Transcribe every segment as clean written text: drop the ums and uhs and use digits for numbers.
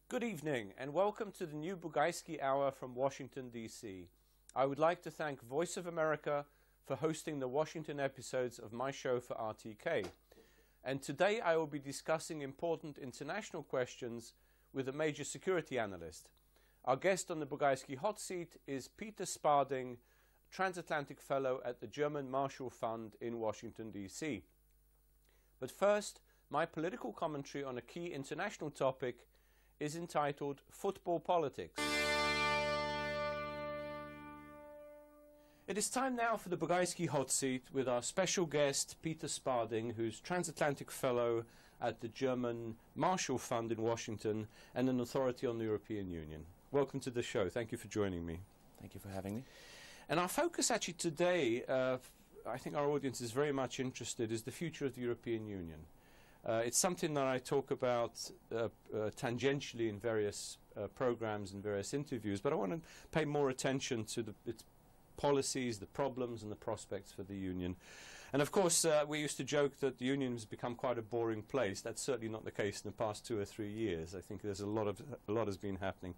Good evening and welcome to the new Bugajski Hour from Washington, D.C. I would like to thank Voice of America for hosting the Washington episodes of my show for RTK. And today I will be discussing important international questions with a major security analyst. Our guest on the Bugajski hot seat is Peter Sparding, Transatlantic Fellow at the German Marshall Fund in Washington, D.C. But first, my political commentary on a key international topic is entitled Football Politics. It is time now for the Bugajski hot seat with our special guest Peter Sparding, who's Transatlantic Fellow at the German Marshall Fund in Washington and an authority on the European Union. Welcome to the show. Thank you for joining me. Thank you for having me. And our focus actually today, I think our audience is very much interested, is the future of the European Union. It's something that I talk about tangentially in various programs and various interviews, but I want to pay more attention to its policies, the problems and the prospects for the Union. And of course, we used to joke that the Union has become quite a boring place. That's certainly not the case in the past 2 or 3 years. I think there's a lot has been happening.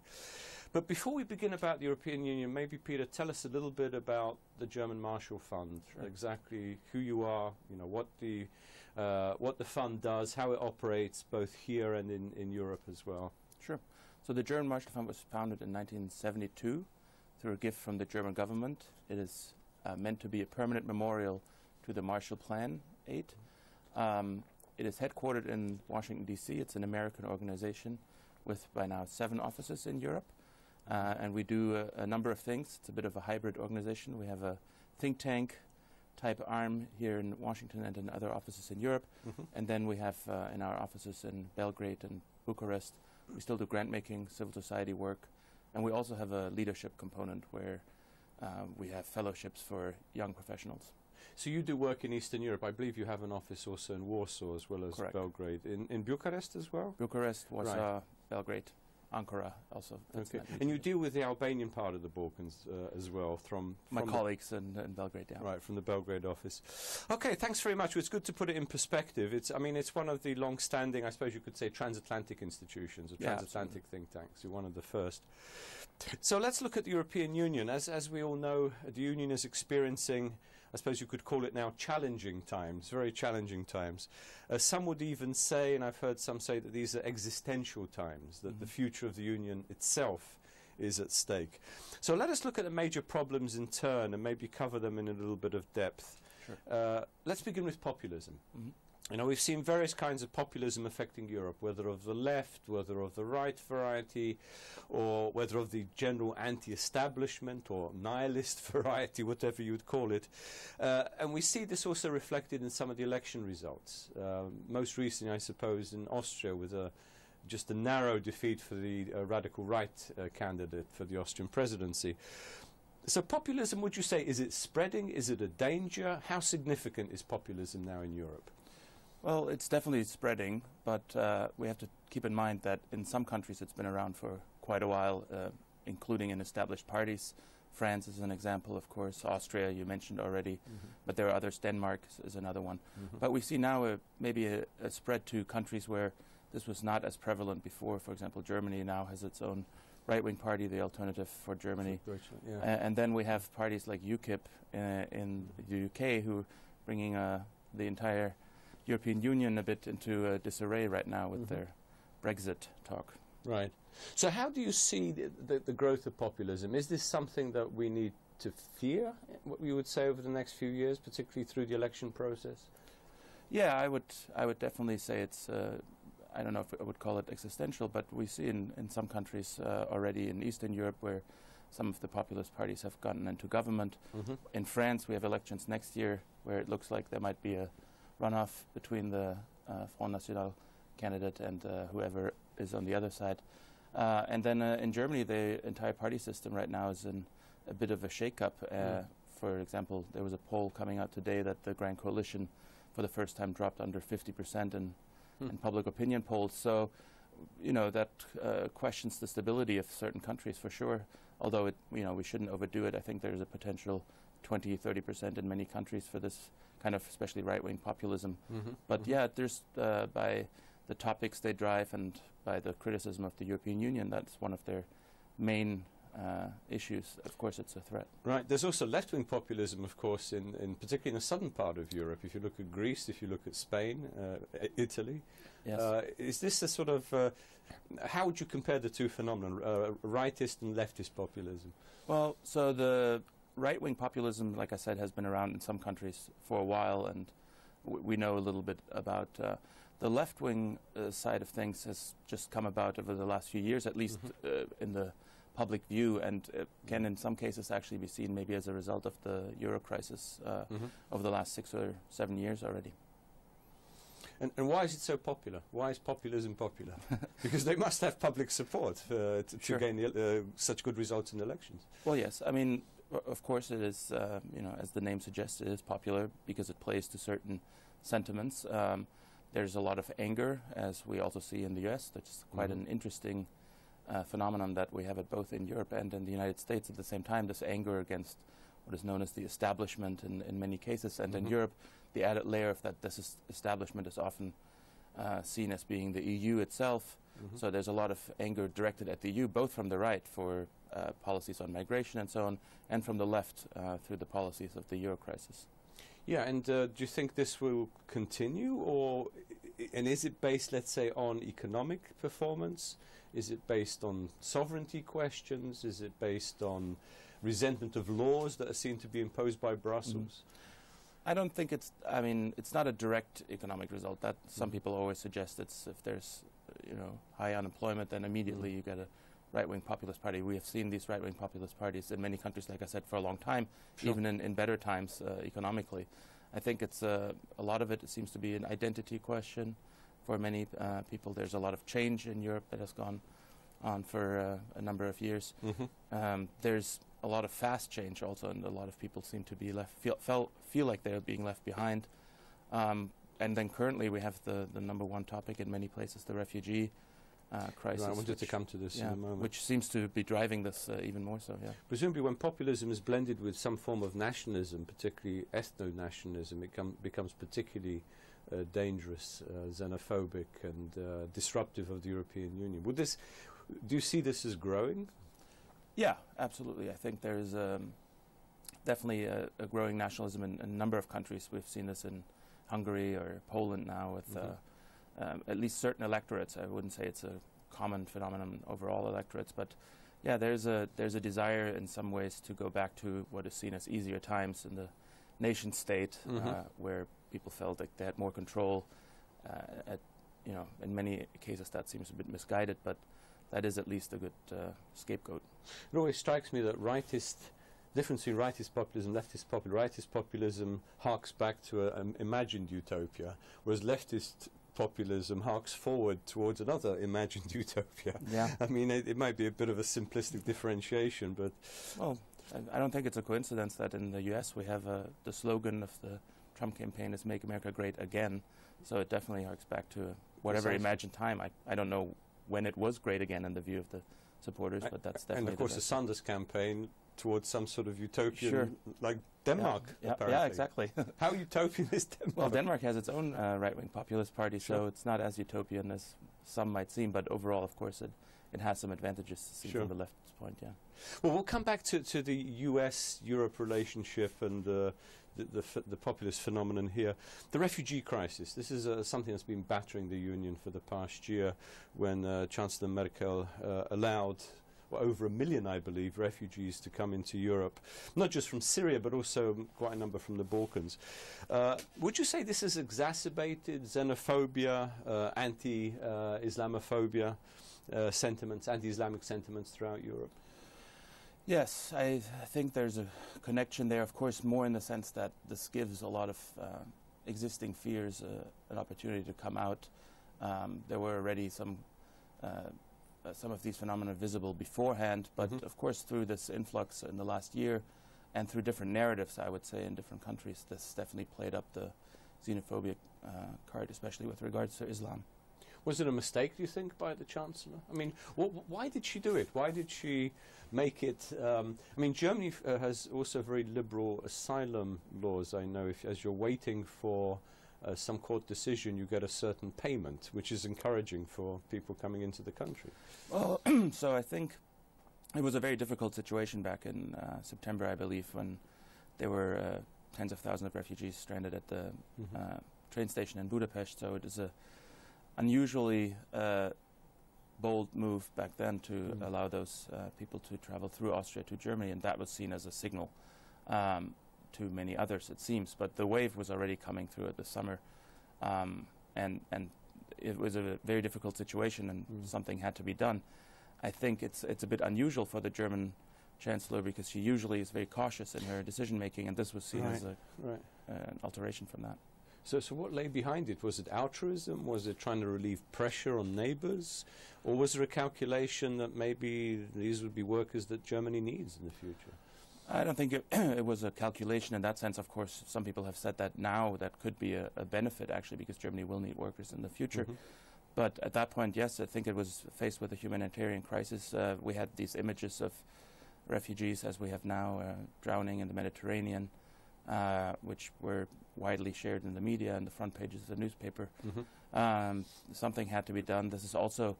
But before we begin about the European Union, maybe Peter, tell us a little bit about the German Marshall Fund. Sure. Exactly who you are, you know, what the fund does, how it operates, both here and in Europe as well. Sure. So the German Marshall Fund was founded in 1972 through a gift from the German government. It is meant to be a permanent memorial to the Marshall Plan aid. It is headquartered in Washington, D.C. It's an American organization with by now 7 offices in Europe. And we do a number of things. It's a bit of a hybrid organization. We have a think tank type arm here in Washington and in other offices in Europe. And then we have in our offices in Belgrade and Bucharest, we still do grant making, civil society work. And we also have a leadership component where we have fellowships for young professionals. So you do work in Eastern Europe. I believe you have an office also in Warsaw as well as Correct. Belgrade. In Bucharest as well? Bucharest, Warsaw, Right. Belgrade, Ankara also. Okay. And you deal with the Albanian part of the Balkans as well from my colleagues in Belgrade, yeah. Right, from the Belgrade office. Okay, thanks very much. Well, it's good to put it in perspective. I mean, it's one of the long-standing, I suppose you could say, transatlantic institutions, or transatlantic think tanks. You're one of the first. So let's look at the European Union. As we all know, the Union is experiencing, I suppose you could call it now, challenging times, very challenging times. Some would even say, and I've heard some say, that these are existential times, that the future of the Union itself is at stake. So let us look at the major problems in turn and maybe cover them in a little bit of depth. Sure. Let's begin with populism. You know, we've seen various kinds of populism affecting Europe, whether of the left, whether of the right variety, or whether of the general anti-establishment or nihilist variety, whatever you would call it. And we see this also reflected in some of the election results. Most recently, I suppose, in Austria with just a narrow defeat for the radical right candidate for the Austrian presidency. So populism, would you say, is it spreading? Is it a danger? How significant is populism now in Europe? Well, it's definitely spreading, but we have to keep in mind that in some countries it's been around for quite a while, including in established parties. France is an example, of course. Austria, you mentioned already, but there are others. Denmark is another one. But we see now maybe a spread to countries where this was not as prevalent before. For example, Germany now has its own right-wing party, the Alternative for Germany. And then we have parties like UKIP in the UK who are bringing the entire European Union a bit into disarray right now with their Brexit talk. Right. So how do you see the growth of populism? Is this something that we need to fear, what we would say, over the next few years, particularly through the election process? Yeah, I would definitely say it's, I don't know if I would call it existential, but we see in some countries already in Eastern Europe where some of the populist parties have gotten into government. In France, we have elections next year where it looks like there might be a runoff between the Front National candidate and whoever is on the other side. And then in Germany, the entire party system right now is in a bit of a shake-up. For example, there was a poll coming out today that the Grand Coalition for the first time dropped under 50% in public opinion polls. So, you know, that questions the stability of certain countries for sure. Although, we shouldn't overdo it. I think there's a potential 20–30% in many countries for this kind of especially right-wing populism. But yeah, there's by the topics they drive and by the criticism of the European Union. That's one of their main issues. Of course, it's a threat. Right. There's also left-wing populism, of course, in particularly in the southern part of Europe. If you look at Greece, if you look at Spain, Italy, Yes. is this a sort of how would you compare the two phenomena, rightist and leftist populism? Well, so the right-wing populism, like I said, has been around in some countries for a while, and we know a little bit about the left-wing side of things has just come about over the last few years, at least in the public view, and can in some cases actually be seen maybe as a result of the Euro crisis over the last 6 or 7 years already. And why is it so popular? Why is populism popular? Because they must have public support to gain such good results in elections. Well, yes. I mean, of course it is, you know, as the name suggests, it is popular because it plays to certain sentiments. There's a lot of anger, as we also see in the US. That's quite an interesting phenomenon that we have it both in Europe and in the United States at the same time, this anger against what is known as the establishment in many cases. And in Europe, the added layer of that this establishment is often seen as being the EU itself. So there's a lot of anger directed at the EU, both from the right for policies on migration and so on, and from the left through the policies of the Euro crisis. Yeah, and do you think this will continue, and is it based, let's say, on economic performance? Is it based on sovereignty questions? Is it based on resentment of laws that are seen to be imposed by Brussels? I don't think it's, I mean, it's not a direct economic result. That some people always suggest it's if there's, you know, high unemployment, then immediately you get a right-wing populist party. We have seen these right-wing populist parties in many countries, like I said, for a long time, even in better times economically. I think it's a lot of it seems to be an identity question for many people. There's a lot of change in Europe that has gone on for a number of years. There's a lot of fast change also, and a lot of people seem to be feel like they're being left behind. And then currently we have the number one topic in many places, the refugee crisis. Right, I wanted to come to this in a moment. Which seems to be driving this even more so, yeah. Presumably when populism is blended with some form of nationalism, particularly ethno-nationalism, it becomes particularly dangerous, xenophobic and disruptive of the European Union. Do you see this as growing? Yeah, absolutely. I think there's definitely a growing nationalism in a number of countries. We've seen this in Hungary or Poland now with at least certain electorates. I wouldn't say it's a common phenomenon over all electorates, but yeah, there's a desire in some ways to go back to what is seen as easier times in the nation state, where people felt like they had more control. You know, in many cases that seems a bit misguided, but that is at least a good scapegoat. It always strikes me that difference between rightist populism, leftist populism. Rightist populism harks back to an imagined utopia, whereas leftist populism harks forward towards another imagined utopia. Yeah. I mean, it might be a bit of a simplistic differentiation, but... Well, I don't think it's a coincidence that in the US we have the slogan of the Trump campaign is "Make America Great Again," so it definitely harks back to whatever imagined time. I don't know when it was great again in the view of the supporters, but that's definitely... And of course the Sanders campaign towards some sort of utopian, like Denmark, apparently. Yeah, exactly. How utopian is Denmark? Well, Denmark has its own right-wing populist party, so it's not as utopian as some might seem, but overall, of course, it has some advantages to see from the left's point, yeah. Well, we'll come back to the US-Europe relationship and the populist phenomenon here. The refugee crisis, this is something that's been battering the Union for the past year when Chancellor Merkel allowed over 1 million, I believe, refugees to come into Europe, not just from Syria, but also quite a number from the Balkans. Would you say this has exacerbated xenophobia, anti-Islamophobia sentiments, anti-Islamic sentiments throughout Europe? Yes, I think there's a connection there, of course, more in the sense that this gives a lot of existing fears an opportunity to come out. There were already some of these phenomena visible beforehand, but of course through this influx in the last year and through different narratives, I would say, in different countries, this definitely played up the xenophobic card, especially with regards to Islam. Was it a mistake, do you think, by the Chancellor? I mean, why did she do it? Why did she make it... I mean, Germany has also very liberal asylum laws, I know, as you're waiting for some court decision, you get a certain payment, which is encouraging for people coming into the country. Well, so I think it was a very difficult situation back in September, I believe, when there were tens of thousands of refugees stranded at the train station in Budapest. So it is a unusually bold move back then to allow those people to travel through Austria to Germany, and that was seen as a signal to many others, it seems. But the wave was already coming through at the summer, and it was a very difficult situation, and something had to be done. I think it's a bit unusual for the German Chancellor, because she usually is very cautious in her decision making, and this was seen as an alteration from that. So what lay behind it? Was it altruism? Was it trying to relieve pressure on neighbours? Or was there a calculation that maybe these would be workers that Germany needs in the future? I don't think it was a calculation in that sense. Of course, some people have said that now that could be a benefit, actually, because Germany will need workers in the future. But at that point, yes, I think it was faced with a humanitarian crisis. We had these images of refugees, as we have now, drowning in the Mediterranean, which were widely shared in the media and the front pages of the newspaper. Something had to be done. This is also,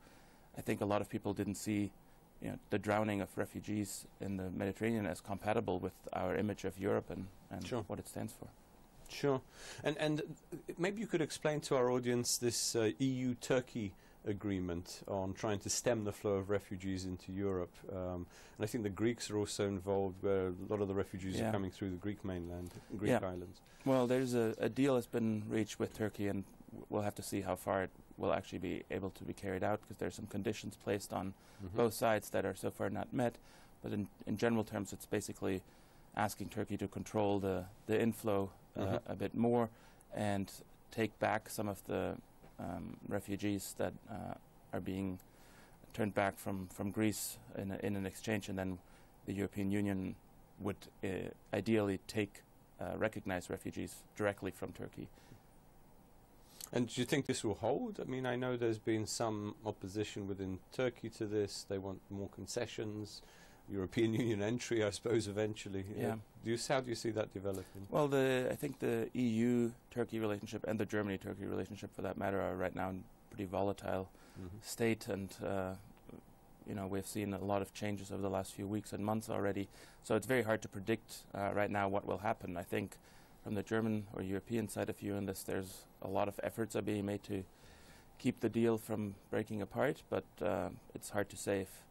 I think a lot of people didn't see the drowning of refugees in the Mediterranean as compatible with our image of Europe and what it stands for. Sure. And maybe you could explain to our audience this EU-Turkey agreement on trying to stem the flow of refugees into Europe. And I think the Greeks are also involved, where a lot of the refugees are coming through the Greek mainland, Greek islands. Well, there's a deal that's been reached with Turkey, and we'll have to see how far it will actually be able to be carried out, because there's some conditions placed on both sides that are so far not met. But in general terms, it's basically asking Turkey to control the inflow a bit more and take back some of the refugees that are being turned back from Greece in an exchange, and then the European Union would ideally recognize refugees directly from Turkey. And do you think this will hold? I mean, I know there's been some opposition within Turkey to this. They want more concessions, European Union entry, I suppose, eventually. Yeah. How do you see that developing? Well, I think the EU-Turkey relationship and the Germany-Turkey relationship, for that matter, are right now in a pretty volatile state, and we've seen a lot of changes over the last few weeks and months already. So it's very hard to predict right now what will happen. I think from the German or European side of view in this, there's a lot of efforts are being made to keep the deal from breaking apart, but it's hard to say if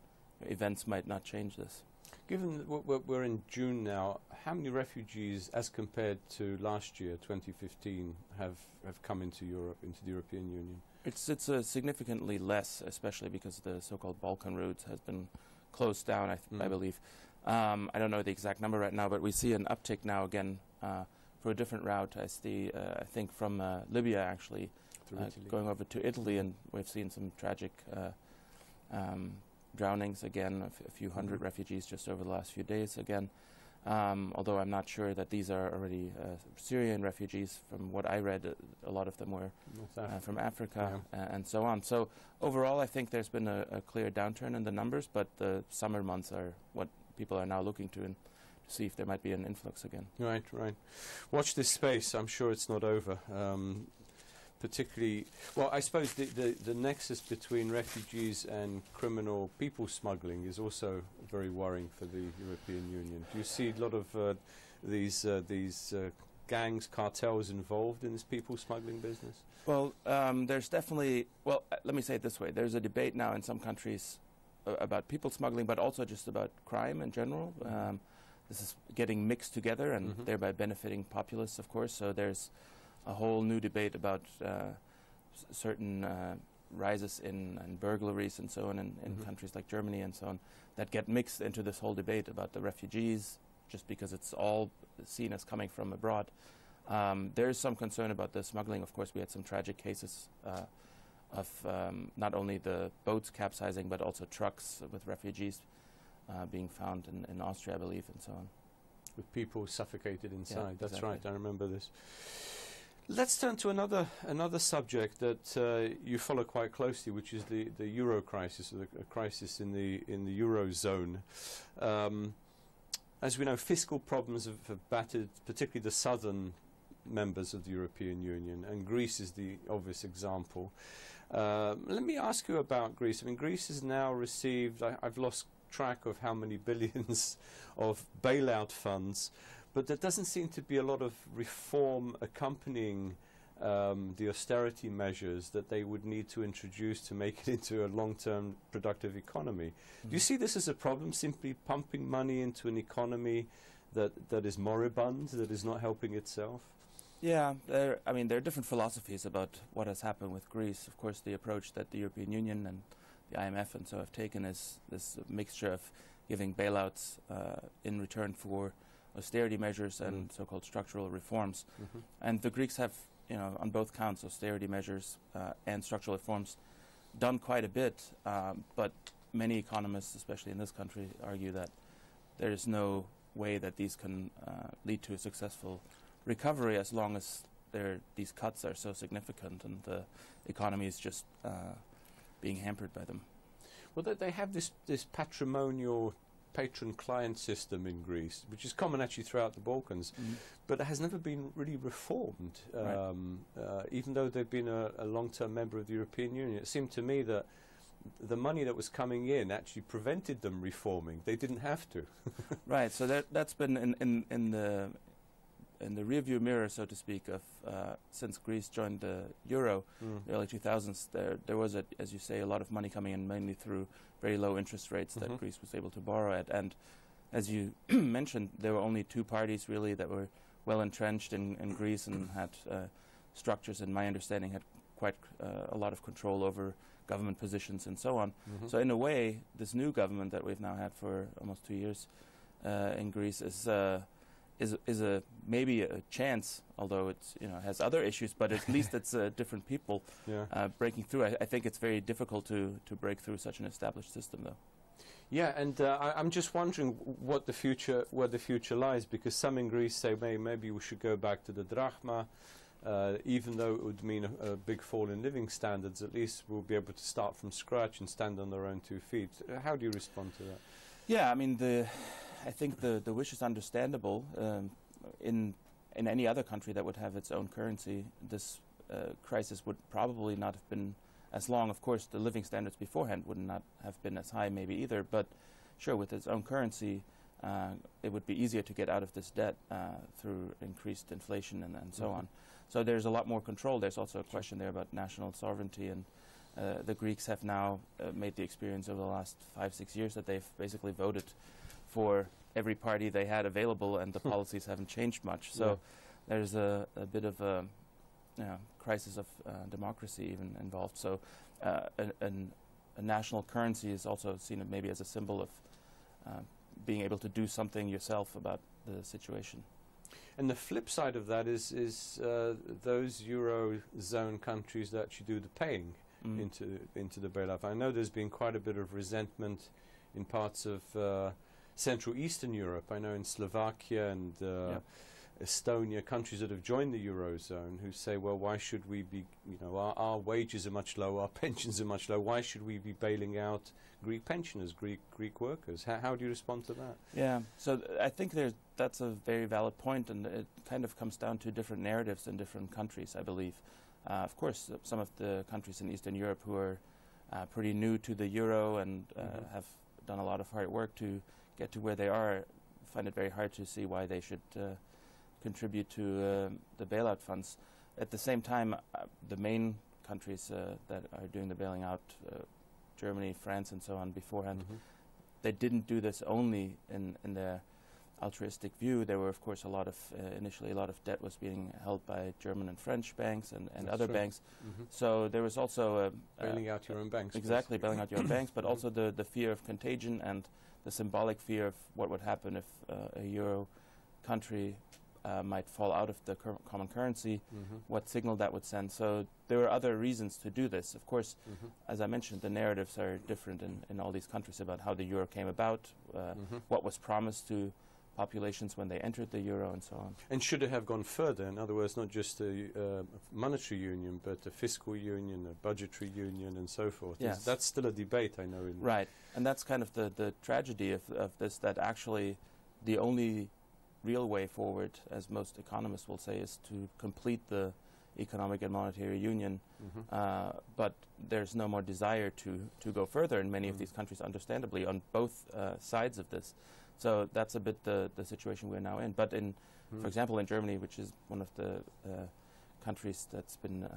events might not change this. Given that we're in June now, how many refugees, as compared to last year, 2015, have come into Europe, into the European Union? It's significantly less, especially because the so-called Balkan route has been closed down, I believe. I don't know the exact number right now, but we see an uptick now again for a different route. I see, I think, from Libya, actually, going over to Italy, and we've seen some tragic drownings again, a few hundred refugees just over the last few days again. Although I'm not sure that these are already Syrian refugees. From what I read, a lot of them were from Africa and so on. So overall, I think there's been a clear downturn in the numbers, but the summer months are what people are now looking to see if there might be an influx again. Right. Watch this space. I'm sure it's not over. Particularly, well, I suppose the nexus between refugees and criminal people smuggling is also very worrying for the European Union. Do you see a lot of these gangs, cartels involved in this people smuggling business? Well, there's definitely, let me say it this way. There's a debate now in some countries about people smuggling, but also just about crime in general. This is getting mixed together and thereby benefiting populists, of course. So there's a whole new debate about certain rises in burglaries and so on in countries like Germany and so on that get mixed into this whole debate about the refugees, just because it's all seen as coming from abroad. There is some concern about the smuggling. Of course, we had some tragic cases of not only the boats capsizing, but also trucks with refugees being found in Austria, I believe, and so on. With people suffocated inside. Yeah, That's exactly. right, I remember this. Let's turn to another subject that you follow quite closely, which is the Euro crisis, or the crisis in the Eurozone. As we know, fiscal problems have battered particularly the southern members of the European Union, and Greece is the obvious example. Let me ask you about Greece. I mean, Greece has now received, I've lost track of how many billions of bailout funds, but there doesn't seem to be a lot of reform accompanying the austerity measures that they would need to introduce to make it into a long-term productive economy. Mm-hmm. Do you see this as a problem, simply pumping money into an economy that is moribund, that is not helping itself? Yeah, I mean, there are different philosophies about what has happened with Greece. Of course, the approach that the European Union and the IMF and so have taken is this mixture of giving bailouts in return for austerity measures and so-called structural reforms. Mm-hmm. And the Greeks have, on both counts, austerity measures and structural reforms, done quite a bit. But many economists, especially in this country, argue that there is no way that these can lead to a successful recovery as long as these cuts are so significant and the economy is just being hampered by them. Well, they have this patrimonial patron-client system in Greece, which is common actually throughout the Balkans, but it has never been really reformed, even though they've been a long-term member of the European Union. It seemed to me that the money that was coming in actually prevented them reforming. They didn't have to. Right, so that's been in the rearview mirror, so to speak, of since Greece joined the euro in the early 2000s. There was, as you say, a lot of money coming in, mainly through very low interest rates that Greece was able to borrow at. And as you mentioned, there were only two parties really that were well entrenched in Greece and had structures, in my understanding, had quite a lot of control over government positions and so on. So in a way, this new government that we've now had for almost 2 years in Greece is maybe a chance, although it's has other issues, but at least it's different people breaking through. I think it's very difficult to break through such an established system, though. Yeah, and I'm just wondering where the future lies, because some in Greece say maybe we should go back to the drachma, even though it would mean a big fall in living standards. At least we'll be able to start from scratch and stand on their own 2 feet. How do you respond to that? Yeah, I mean, I think the wish is understandable. In any other country that would have its own currency, this crisis would probably not have been as long. Of course, the living standards beforehand would not have been as high maybe either, but sure, with its own currency, it would be easier to get out of this debt through increased inflation and so on. So there's a lot more control. There's also a question there about national sovereignty, and the Greeks have now made the experience over the last 5-6 years that they've basically voted for every party they had available, and the policies haven't changed much. So there's a bit of a crisis of democracy even involved. So a national currency is also seen maybe as a symbol of being able to do something yourself about the situation. And the flip side of that is those Eurozone countries that actually do the paying into the bailout. I know there's been quite a bit of resentment in parts of Central Eastern Europe. I know in Slovakia and Estonia, countries that have joined the Eurozone, who say, well, why should we be, our wages are much lower, our pensions are much lower, why should we be bailing out Greek pensioners, Greek workers? How do you respond to that? Yeah, so I think that's a very valid point, and it kind of comes down to different narratives in different countries, I believe. Of course, some of the countries in Eastern Europe who are pretty new to the euro and have done a lot of hard work to get to where they are find it very hard to see why they should contribute to the bailout funds. At the same time, the main countries that are doing the bailing out, Germany, France, and so on beforehand, they didn't do this only in their altruistic view. There were, of course, initially a lot of debt was being held by German and French banks and other banks. So there was also bailing out your own banks. Exactly, bailing out your own banks, but also the fear of contagion and the symbolic fear of what would happen if a euro country might fall out of the common currency, what signal that would send. So there were other reasons to do this. Of course, as I mentioned, the narratives are different in all these countries about how the euro came about, what was promised to populations when they entered the euro, and so on. And should it have gone further? In other words, not just a monetary union, but a fiscal union, a budgetary union, and so forth. Yes. That's still a debate, I know. Right, and that's kind of the tragedy of this, that actually the only real way forward, as most economists will say, is to complete the economic and monetary union, but there's no more desire to go further in many of these countries, understandably, on both sides of this. So that's a bit the situation we're now in. But in, for example, in Germany, which is one of the countries that's been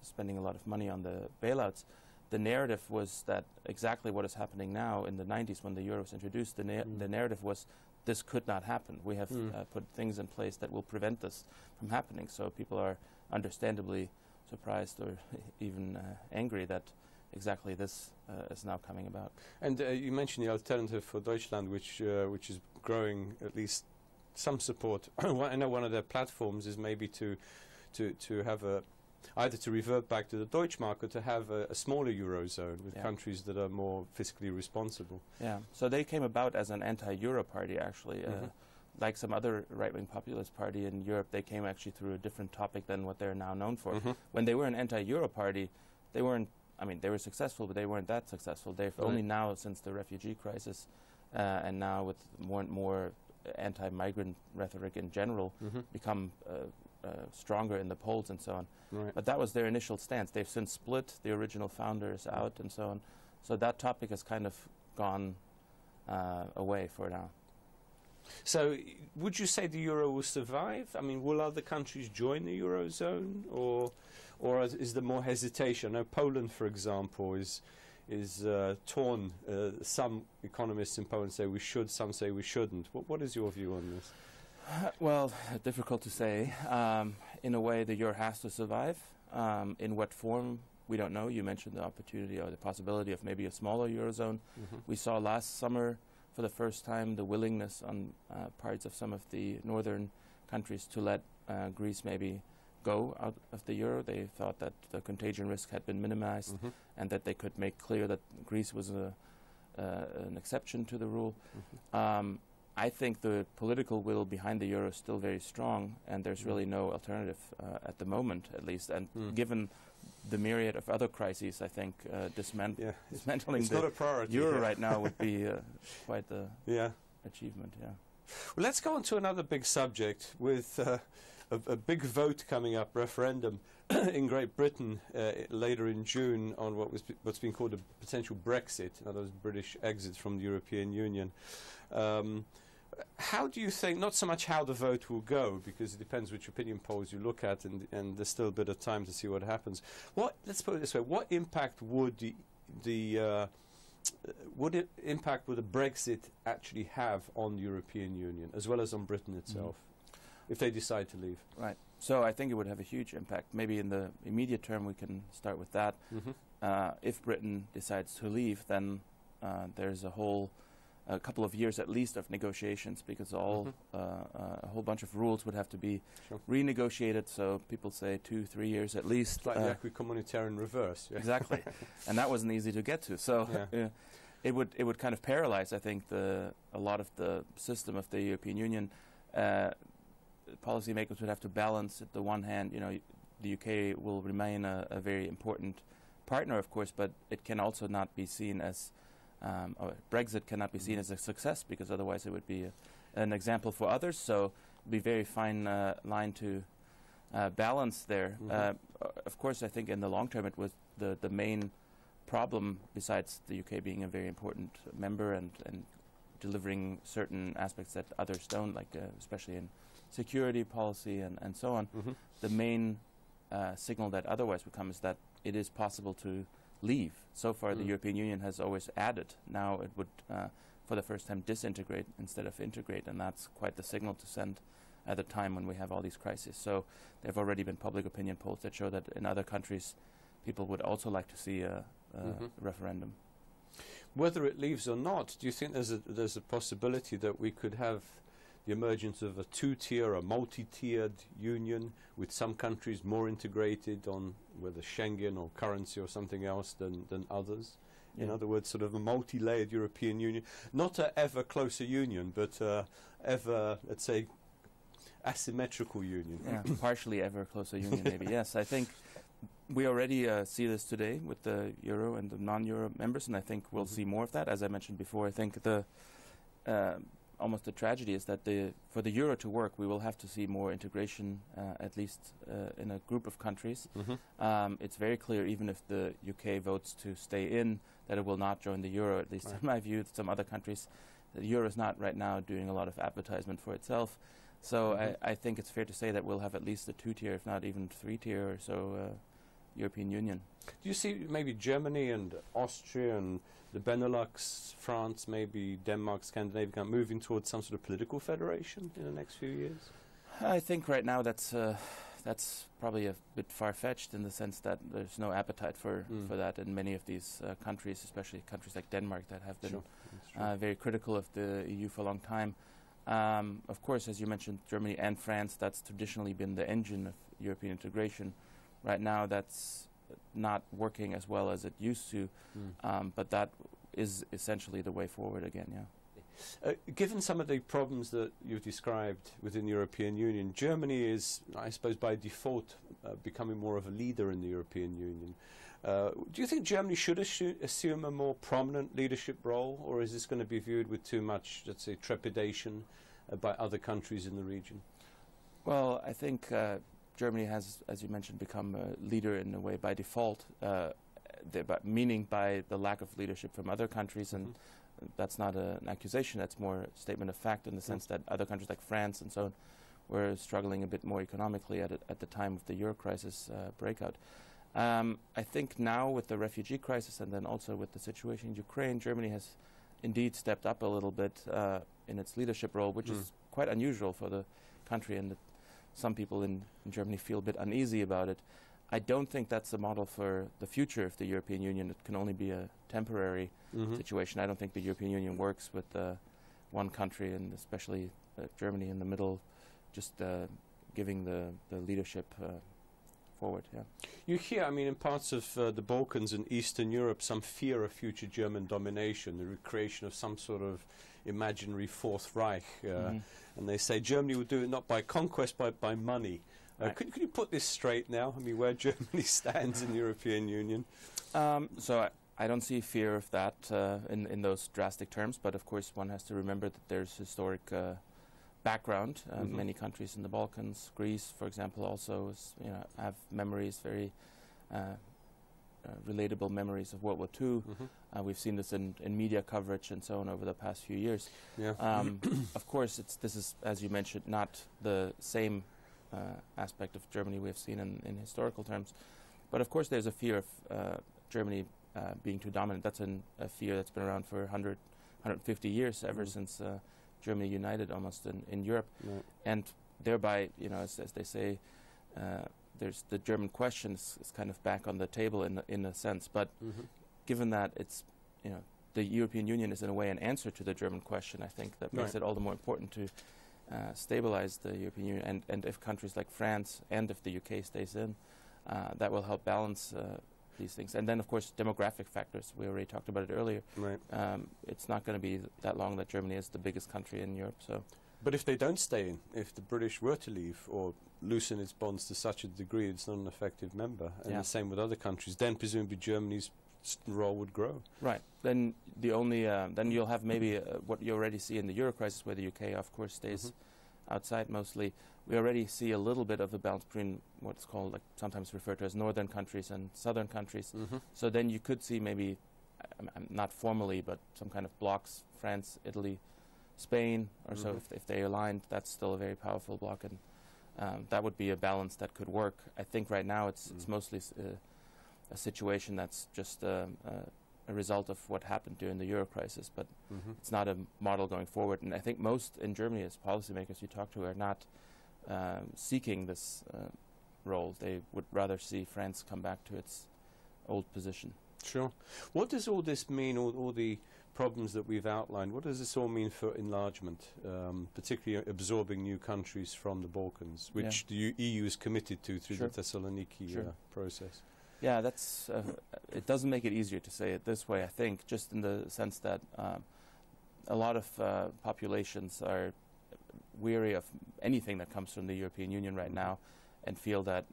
spending a lot of money on the bailouts, the narrative was that exactly what is happening now in the 90s when the euro was introduced, the narrative was this could not happen. We have put things in place that will prevent this from happening. So people are understandably surprised or even angry that exactly this is now coming about. And you mentioned the Alternative for Deutschland, which is growing at least some support. I know one of their platforms is maybe to have either to revert back to the Deutschmark or to have a smaller Eurozone with countries that are more fiscally responsible. Yeah, so they came about as an anti-Euro party, actually. Like some other right-wing populist party in Europe, they came actually through a different topic than what they're now known for. When they were an anti-Euro party, they weren't, I mean, they were successful, but they weren't that successful. They've only now, since the refugee crisis, and now with more and more anti-migrant rhetoric in general, become stronger in the polls and so on. But that was their initial stance. They've since split, the original founders out and so on. So that topic has kind of gone away for now. So would you say the euro will survive? I mean, will other countries join the eurozone, or is there more hesitation? I know Poland, for example, is torn. Some economists in Poland say we should, some say we shouldn't. What is your view on this? Well, difficult to say. In a way, the euro has to survive. In what form, we don't know. You mentioned the opportunity or the possibility of maybe a smaller eurozone. We saw last summer, for the first time, the willingness on parts of some of the northern countries to let Greece maybe go out of the euro. They thought that the contagion risk had been minimized and that they could make clear that Greece was an exception to the rule. I think the political will behind the euro is still very strong, and there's really no alternative at the moment, at least. And given the myriad of other crises, I think dismantling the euro right now would be quite the achievement. Yeah. Well, let's go on to another big subject with a big vote coming up, referendum in Great Britain later in June on what's been called a potential Brexit, in other words, British exit from the European Union. How do you think, not so much how the vote will go, because it depends which opinion polls you look at, and there's still a bit of time to see what happens. Let's put it this way: what impact would the Brexit actually have on the European Union, as well as on Britain itself, if they decide to leave? Right. So I think it would have a huge impact. Maybe in the immediate term, we can start with that. If Britain decides to leave, then there's a couple of years at least of negotiations, because a whole bunch of rules would have to be renegotiated. So people say 2-3 years at least. Like the acquis communautaire in reverse. Yeah. Exactly, and that wasn't easy to get to. So it would kind of paralyze, I think, a lot of the system of the European Union. Policymakers would have to balance. At the one hand, the UK will remain a very important partner, of course, but it can also not be seen as or Brexit cannot be seen as a success, because otherwise it would be an example for others. So it would be a very fine line to balance there. Of course, I think in the long term it was the main problem, besides the UK being a very important member and delivering certain aspects that others don't, like especially in security policy and so on. The main signal that otherwise would come is that it is possible to leave. So far, the European Union has always added. Now it would, for the first time, disintegrate instead of integrate, and that's quite the signal to send at a time when we have all these crises. So there have already been public opinion polls that show that in other countries, people would also like to see a referendum. Whether it leaves or not, do you think there's a possibility that we could have the emergence of a two-tier, a multi-tiered union, with some countries more integrated on whether Schengen or currency or something else than others? In other words, sort of a multi-layered European Union, not an ever closer union, but ever, let's say, asymmetrical union. Partially ever closer union, maybe. Yes, I think we already see this today with the euro and the non-euro members, and I think we'll see more of that. As I mentioned before, I think almost a tragedy is that for the euro to work, we will have to see more integration, at least in a group of countries. It's very clear, even if the UK votes to stay in, that it will not join the euro, at least in my view. Some other countries, the euro is not right now doing a lot of advertisement for itself. So I think it's fair to say that we'll have at least a 2-tier, if not even 3-tier or so, European Union. Do you see maybe Germany and Austria and the Benelux, France, maybe Denmark, Scandinavia, moving towards some sort of political federation in the next few years? I think right now that's probably a bit far-fetched in the sense that there's no appetite for that in many of these countries, especially countries like Denmark that have been very critical of the EU for a long time. Of course, as you mentioned, Germany and France, that's traditionally been the engine of European integration. Right now, that's not working as well as it used to, but that is essentially the way forward again, yeah. Given some of the problems that you've described within the European Union, Germany is, I suppose, by default becoming more of a leader in the European Union. Do you think Germany should assume a more prominent leadership role, or is this going to be viewed with too much, let's say, trepidation by other countries in the region? Well, I think Germany has, as you mentioned, become a leader in a way by default, meaning by the lack of leadership from other countries, and that's not an accusation, that's more a statement of fact in the sense that other countries like France and so on were struggling a bit more economically at the time of the euro crisis breakout. I think now with the refugee crisis and then also with the situation in Ukraine, Germany has indeed stepped up a little bit in its leadership role, which is quite unusual for the country, and some people in Germany feel a bit uneasy about it. I don't think that's a model for the future of the European Union. It can only be a temporary situation. I don't think the European Union works with one country, and especially Germany in the middle, just giving the leadership forward. Yeah. You hear, I mean, in parts of the Balkans and Eastern Europe, some fear of future German domination, the creation of some sort of imaginary Fourth Reich, and they say Germany will do it not by conquest, but by money. Could you put this straight now? I mean, where Germany stands in the European Union? So I don't see fear of that in those drastic terms, but of course one has to remember that there's historic background. Many countries in the Balkans, Greece, for example, also have memories, very relatable memories of World War II. We've seen this in media coverage and so on over the past few years. Yeah. Of course, this is, as you mentioned, not the same aspect of Germany we have seen in historical terms, but of course there's a fear of Germany being too dominant. That's a fear that's been around for 100, 150 years, ever since Germany united almost in Europe, and thereby, as they say, there's the German question is kind of back on the table in a sense. But given that it's the European Union is in a way an answer to the German question, I think that makes it all the more important to stabilize the European Union, and if countries like France and if the UK stays in, that will help balance these things. And then, of course, demographic factors. We already talked about it earlier. It's not going to be that long that Germany is the biggest country in Europe. So, but if they don't stay in, if the British were to leave or loosen its bonds to such a degree it's not an effective member, and the same with other countries, then presumably Germany's role would grow. Right. Then the only then you'll have maybe what you already see in the Euro crisis, where the UK, of course, stays outside mostly. We already see a little bit of a balance between what's called, like, sometimes referred to as northern countries and southern countries. So then you could see maybe, not formally, but some kind of blocks: France, Italy, Spain, or so. If they aligned, that's still a very powerful bloc, and that would be a balance that could work. I think right now it's mostly a situation that's just a result of what happened during the Euro crisis, but it's not a model going forward. And I think most in Germany, as policymakers you talk to, are not seeking this role. They would rather see France come back to its old position. Sure. What does all this mean, all the problems that we've outlined, what does this all mean for enlargement, particularly absorbing new countries from the Balkans, which the EU is committed to through the Thessaloniki process? Yeah, that's it doesn't make it easier to say it this way, I think, just in the sense that a lot of populations are weary of anything that comes from the European Union right now, and feel that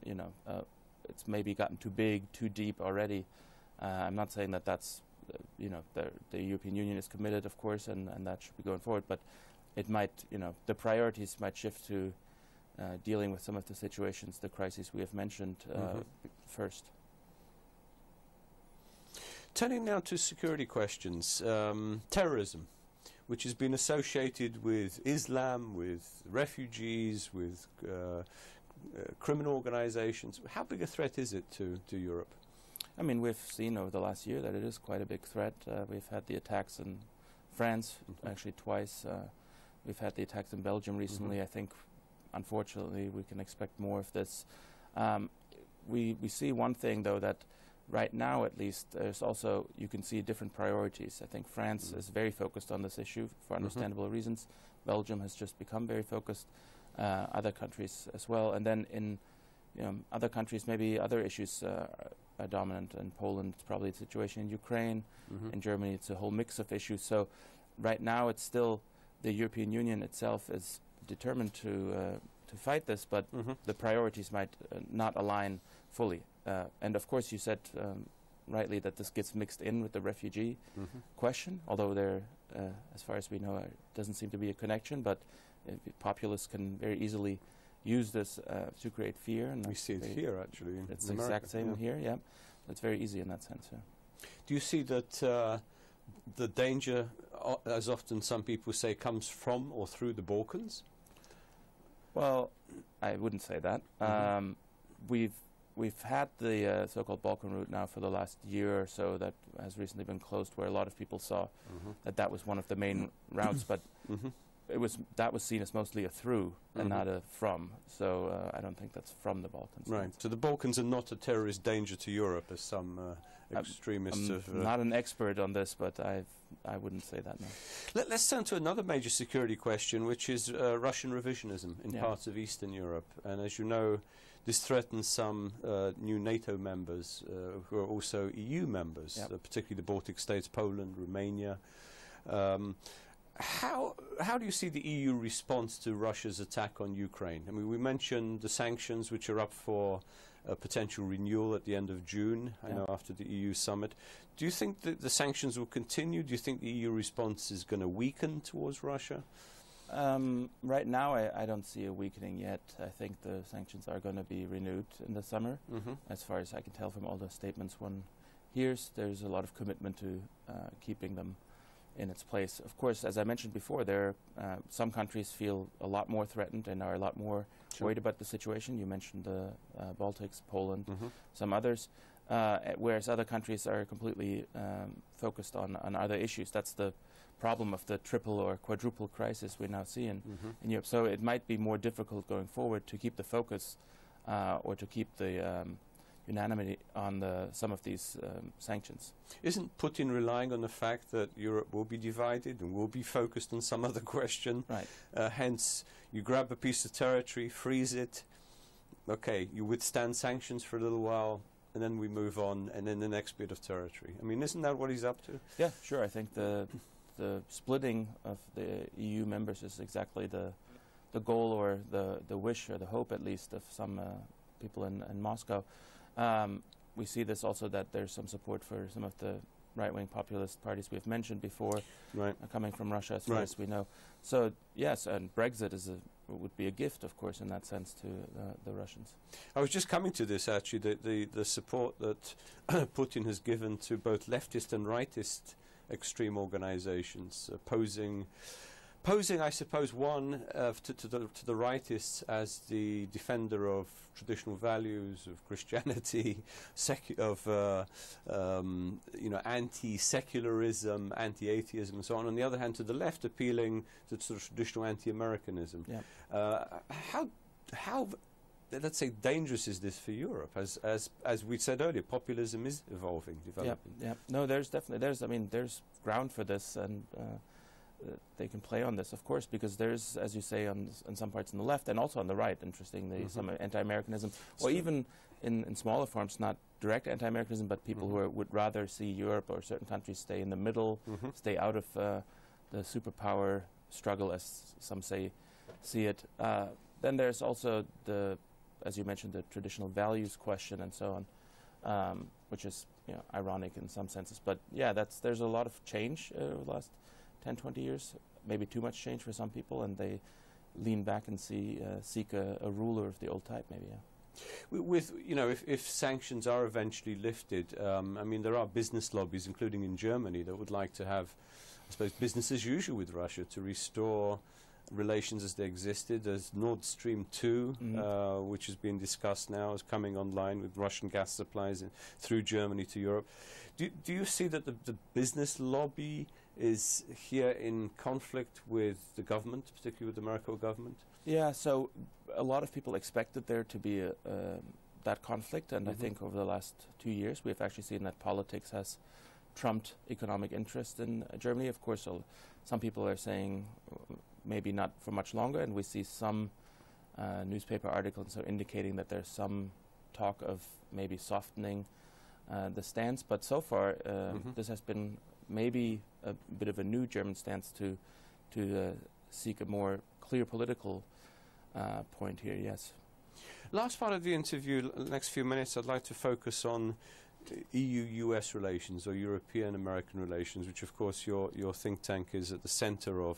it's maybe gotten too big, too deep already. I'm not saying that that's the European Union is committed, of course, and that should be going forward, but it might, the priorities might shift to dealing with some of the situations, the crises we have mentioned first. Turning now to security questions, terrorism, which has been associated with Islam, with refugees, with criminal organizations. How big a threat is it to Europe? I mean, we've seen over the last year that it is quite a big threat. We've had the attacks in France, actually twice. We've had the attacks in Belgium recently. I think, unfortunately, we can expect more of this. We see one thing, though, that right now, at least, there's also, you can see different priorities. I think France is very focused on this issue for understandable reasons. Belgium has just become very focused, other countries as well. And then in other countries, maybe other issues are dominant. In Poland, it's probably the situation in Ukraine. In Germany, it's a whole mix of issues. So right now, it's still the European Union itself is determined to fight this, but the priorities might not align fully. And of course, you said rightly that this gets mixed in with the refugee question, although there, as far as we know, doesn't seem to be a connection, but populists can very easily use this to create fear. And we see it here, actually. It's the exact same here, yeah. It's very easy in that sense, yeah. Do you see that the danger, as often some people say, comes from or through the Balkans? Well, I wouldn't say that. We've had the so-called Balkan route now for the last year or so that has recently been closed, where a lot of people saw that was one of the main routes, but that was seen as mostly a through and not a from. So I don't think that's from the Balkans. Right. So the Balkans are not a terrorist danger to Europe, as some extremists have. I'm not an expert on this, but I wouldn't say that, no. Let's turn to another major security question, which is Russian revisionism in parts of Eastern Europe. And as you know, this threatens some new NATO members who are also EU members, particularly the Baltic states, Poland, Romania. How do you see the EU response to Russia's attack on Ukraine? I mean, we mentioned the sanctions, which are up for potential renewal at the end of June, I know, after the EU summit. Do you think that the sanctions will continue? Do you think the EU response is going to weaken towards Russia? Right now, I don't see a weakening yet. I think the sanctions are going to be renewed in the summer. As far as I can tell from all the statements one hears, there's a lot of commitment to keeping them in its place. Of course, as I mentioned before, some countries feel a lot more threatened and are a lot more worried about the situation. You mentioned the Baltics, Poland, some others, whereas other countries are completely focused on other issues. That's the problem of the triple or quadruple crisis we now see in Europe. So it might be more difficult going forward to keep the focus or to keep the unanimity on some of these sanctions. Isn't Putin relying on the fact that Europe will be divided and will be focused on some other question? Right. Hence, you grab a piece of territory, freeze it, okay, you withstand sanctions for a little while, and then we move on, and then the next bit of territory. I mean, isn't that what he's up to? Yeah, sure. I think the splitting of the EU members is exactly the goal or the wish or the hope, at least, of some people in Moscow. We see this also that there's some support for some of the right-wing populist parties we've mentioned before, coming from Russia, as far as we know. So yes, and Brexit would be a gift, of course, in that sense to the Russians. I was just coming to this, actually, the support that Putin has given to both leftist and rightist extreme organizations, posing, I suppose, one to the rightists as the defender of traditional values, of Christianity, anti-secularism, anti-atheism, and so on. On the other hand, to the left, appealing to sort of traditional anti-Americanism. How let's say, dangerous is this for Europe? As we said earlier, populism is evolving, developing. Yeah. No, there's ground for this, and they can play on this, of course, because there's, as you say, on some parts on the left and also on the right, interestingly, some anti-Americanism, or even in smaller forms, not direct anti-Americanism, but people who would rather see Europe or certain countries stay in the middle, stay out of the superpower struggle, as some see it. Then there's also as you mentioned, the traditional values question and so on, which is ironic in some senses. But yeah, there's a lot of change over the last 10, 20 years. maybe too much change for some people, and they lean back and seek a ruler of the old type, maybe. Yeah. With if sanctions are eventually lifted, I mean, there are business lobbies, including in Germany, that would like to have, I suppose, business as usual with Russia to restore relations as they existed. There's Nord Stream 2, which is being discussed now, is coming online with Russian gas supplies through Germany to Europe. Do you see that the business lobby is here in conflict with the government, particularly with the Merkel government? Yeah, so a lot of people expected there to be that conflict, and I think over the last 2 years we've actually seen that politics has trumped economic interest in Germany. Of course, some people are saying maybe not for much longer, and we see some newspaper articles indicating that there's some talk of maybe softening the stance, but so far this has been maybe a bit of a new German stance to seek a more clear political point here, yes. Last part of the interview, next few minutes, I'd like to focus on EU-US relations or European-American relations, which of course your think tank is at the center of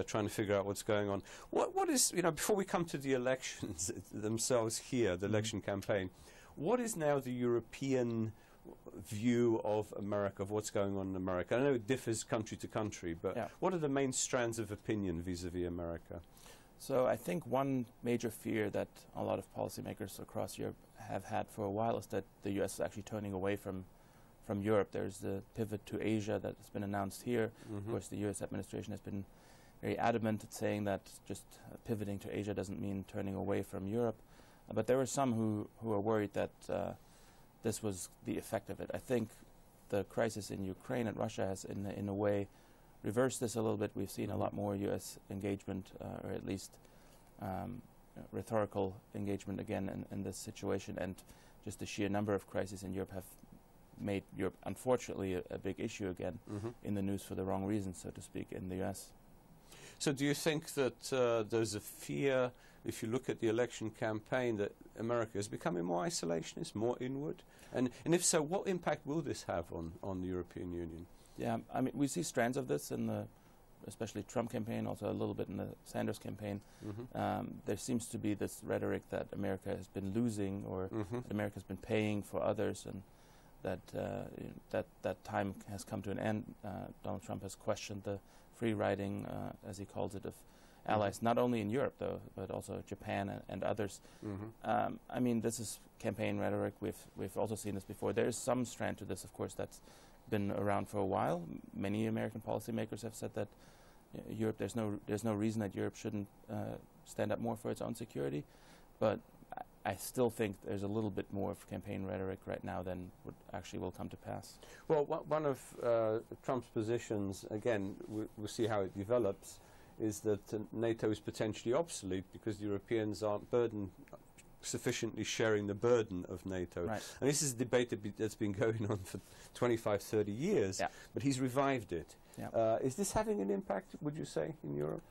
trying to figure out what's going on. What is, before we come to the elections themselves here, the election campaign, what is now the European view of America, of what's going on in America? I know it differs country to country, but what are the main strands of opinion vis-a-vis America? So I think one major fear that a lot of policymakers across Europe have had for a while is that the U.S. is actually turning away from Europe. There's the pivot to Asia that has been announced here. Of course, the U.S. administration has been very adamant at saying that just pivoting to Asia doesn't mean turning away from Europe. But there were some who are worried that this was the effect of it. I think the crisis in Ukraine and Russia has, in a way, reversed this a little bit. We've seen a lot more U.S. engagement, or at least rhetorical engagement again in this situation, and just the sheer number of crises in Europe have made Europe, unfortunately, a big issue again in the news for the wrong reasons, so to speak, in the U.S. So do you think that there's a fear, if you look at the election campaign, that America is becoming more isolationist, more inward? And if so, what impact will this have on the European Union? Yeah, I mean, we see strands of this in the, especially Trump campaign, also a little bit in the Sanders campaign. There seems to be this rhetoric that America has been losing, or that America has been paying for others, and that that time has come to an end. Donald Trump has questioned the free riding, as he calls it, of allies, not only in Europe, though, but also Japan and others. I mean, this is campaign rhetoric. We've also seen this before. There is some strand to this, of course, that's been around for a while. Many American policymakers have said that Europe, there's no reason that Europe shouldn't stand up more for its own security. But I still think there's a little bit more of campaign rhetoric right now than actually will come to pass. Well, one of Trump's positions, again, we'll see how it develops, is that NATO is potentially obsolete because the Europeans aren't sufficiently sharing the burden of NATO. Right. And this is a debate that's been going on for 25, 30 years, but he's revived it. Is this having an impact, would you say, in Europe?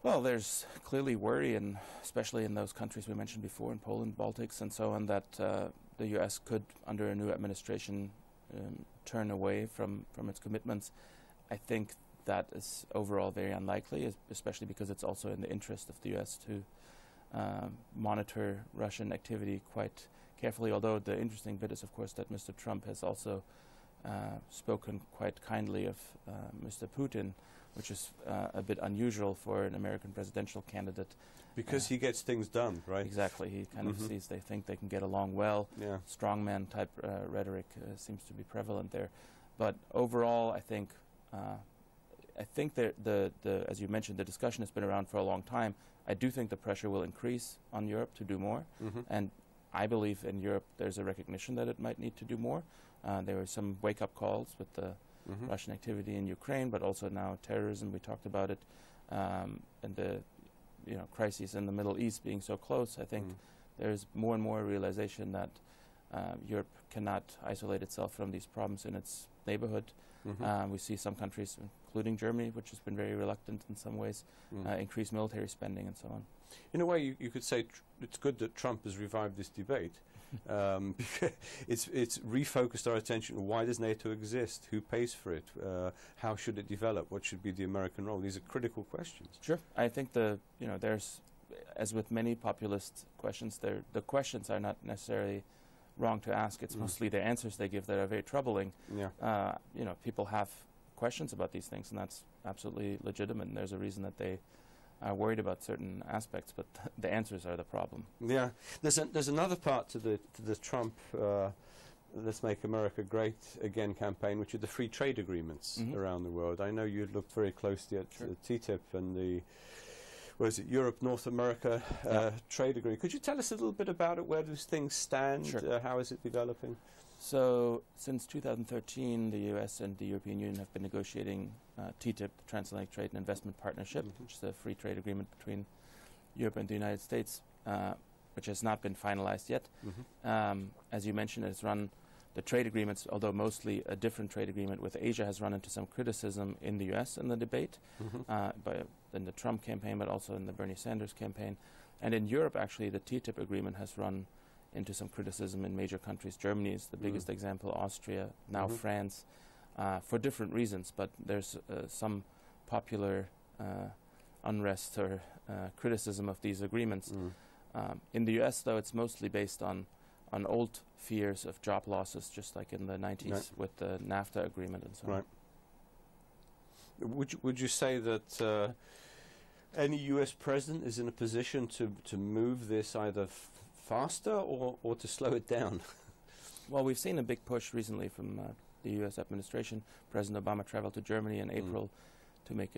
Well, there's clearly worry, and especially in those countries we mentioned before, in Poland, Baltics, and so on, that the U.S. could, under a new administration, turn away from its commitments. I think that is overall very unlikely, especially because it's also in the interest of the U.S. to monitor Russian activity quite carefully, although the interesting bit is, of course, that Mr. Trump has also spoken quite kindly of Mr. Putin, which is a bit unusual for an American presidential candidate. Because he gets things done, right? Exactly. He kind of sees they think they can get along well. Strongman type rhetoric seems to be prevalent there. But overall, I think that as you mentioned, the discussion has been around for a long time. I do think the pressure will increase on Europe to do more, and I believe in Europe there's a recognition that it might need to do more. There were some wake-up calls with the Russian activity in Ukraine, but also now terrorism. We talked about it, and the crises in the Middle East being so close. I think there's more and more realization that Europe cannot isolate itself from these problems in its neighborhood. We see some countries, including Germany, which has been very reluctant in some ways, increase military spending and so on. In a way, you could say it's good that Trump has revived this debate, It's refocused our attention. Why does NATO exist? Who pays for it? How should it develop? What should be the American role? These are critical questions. Sure. I think there's, as with many populist questions, the questions are not necessarily wrong to ask. It's mostly the answers they give that are very troubling. Yeah. People have questions about these things, and that's absolutely legitimate, and there's a reason that they are worried about certain aspects, but the answers are the problem. Yeah. There's another part to the Trump Let's Make America Great Again campaign, which are the free trade agreements around the world. I know you looked very closely at the TTIP and the Europe, North America trade agreement. Could you tell us a little bit about it? Where those things stand? Sure. How is it developing? So, since 2013, the U.S. and the European Union have been negotiating TTIP, the Transatlantic Trade and Investment Partnership, which is a free trade agreement between Europe and the United States, which has not been finalized yet. As you mentioned, it's run the trade agreements, although mostly a different trade agreement with Asia, has run into some criticism in the U.S. in the debate, in the Trump campaign, but also in the Bernie Sanders campaign. And in Europe, actually, the TTIP agreement has run into some criticism in major countries. Germany is the biggest example, Austria, now France, for different reasons. But there's some popular unrest or criticism of these agreements. In the U.S., though, it's mostly based on old fears of job losses, just like in the 90s with the NAFTA agreement and so on. Would you say that any U.S. president is in a position to move this either faster or to slow it down? Well, we've seen a big push recently from the U.S. administration. President Obama traveled to Germany in April to make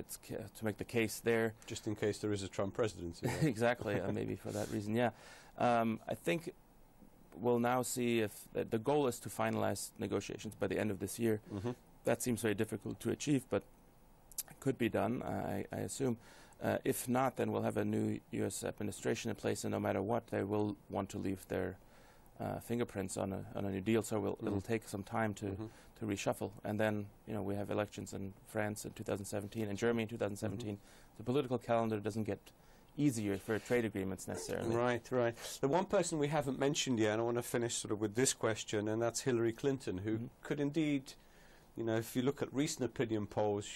the case there. Just in case there is a Trump presidency. Exactly, maybe for that reason, yeah. I think we'll now see if the goal is to finalize negotiations by the end of this year. That seems very difficult to achieve, but it could be done, I assume. If not, then we'll have a new U.S. administration in place, and no matter what, they will want to leave their fingerprints on a new deal. So it'll take some time to reshuffle, and then we have elections in France in 2017 and Germany in 2017. The political calendar doesn't get easier for trade agreements necessarily. Right. The one person we haven't mentioned yet, and I want to finish sort of with this question, and that's Hillary Clinton, who could indeed, if you look at recent opinion polls,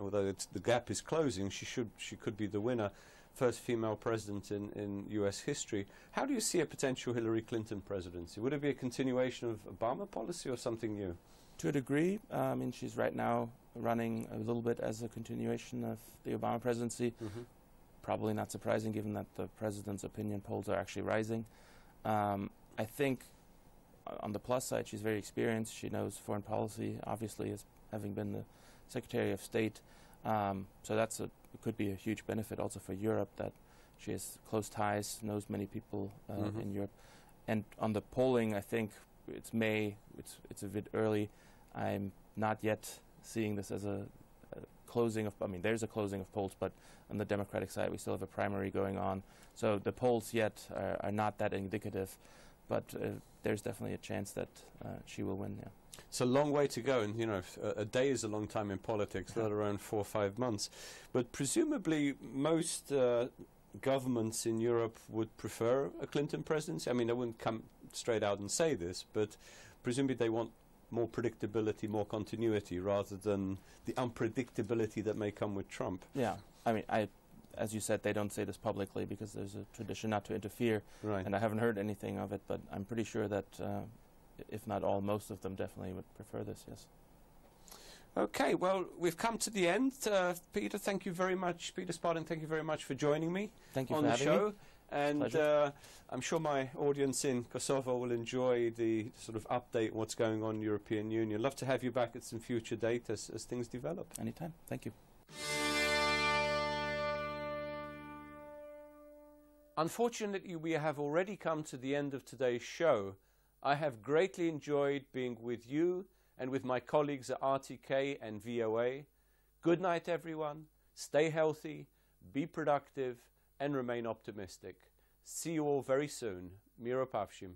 although the gap is closing, she could be the winner, first female president in U.S. history. How do you see a potential Hillary Clinton presidency? Would it be a continuation of Obama policy or something new? To a degree. I mean, she's right now running a little bit as a continuation of the Obama presidency. Probably not surprising, given that the president's opinion polls are actually rising. I think on the plus side, she's very experienced. She knows foreign policy, obviously, as having been the Secretary of State. So it could be a huge benefit also for Europe, that she has close ties, knows many people in Europe. And on the polling, I think it's May. It's a bit early. I'm not yet seeing this as a closing of. I mean, there's a closing of polls, but on the Democratic side, we still have a primary going on. So the polls yet are not that indicative, but there's definitely a chance that she will win. Yeah. It's a long way to go, and a day is a long time in politics, let alone 4 or 5 months. But presumably, most governments in Europe would prefer a Clinton presidency. I mean, they wouldn't come straight out and say this, but presumably they want more predictability, more continuity, rather than the unpredictability that may come with Trump. Yeah, I mean, as you said, they don't say this publicly because there's a tradition not to interfere, and I haven't heard anything of it, but I'm pretty sure that if not all, most of them definitely would prefer this, yes. Okay, well, we've come to the end. Peter, thank you very much. Peter Spartan, thank you very much for joining me on the show. And I'm sure my audience in Kosovo will enjoy the sort of update what's going on in the European Union. Love to have you back at some future date as things develop. Anytime. Thank you. Unfortunately, we have already come to the end of today's show. I have greatly enjoyed being with you and with my colleagues at RTK and VOA. Good night, everyone. Stay healthy, be productive, and remain optimistic. See you all very soon. Miro Pavshim.